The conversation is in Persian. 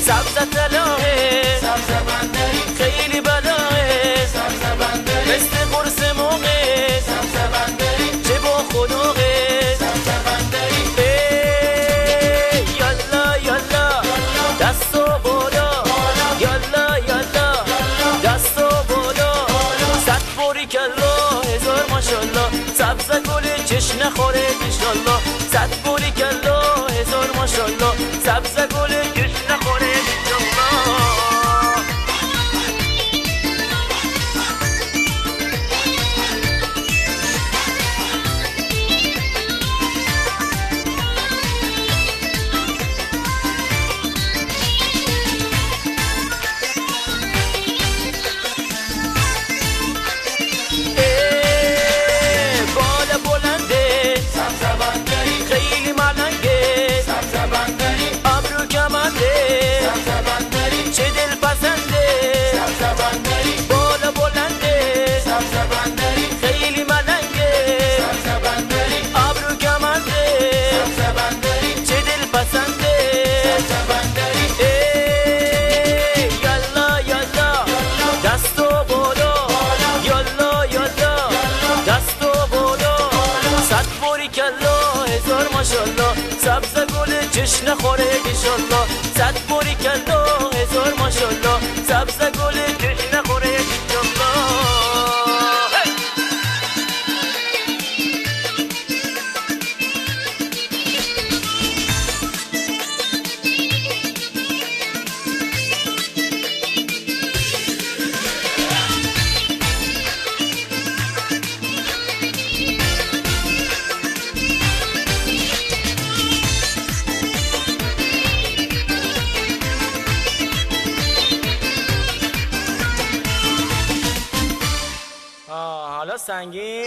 سبز طلاه خیلی بلاه مثل قرص موقع چه با خداقه یالا یالا دستو بالا یالا یالا دستو بالا صد باریکلا هزار ماشالله سبز گل جشن خوره انشالله صد باریکلا هزار ماشالله سبز گل جشن خوره انشالله ماشالله سبز گل جشن خوره انشالله صد باریکلا هزار ماشالله سبز گل جشن خوره انشالله حالا سنگین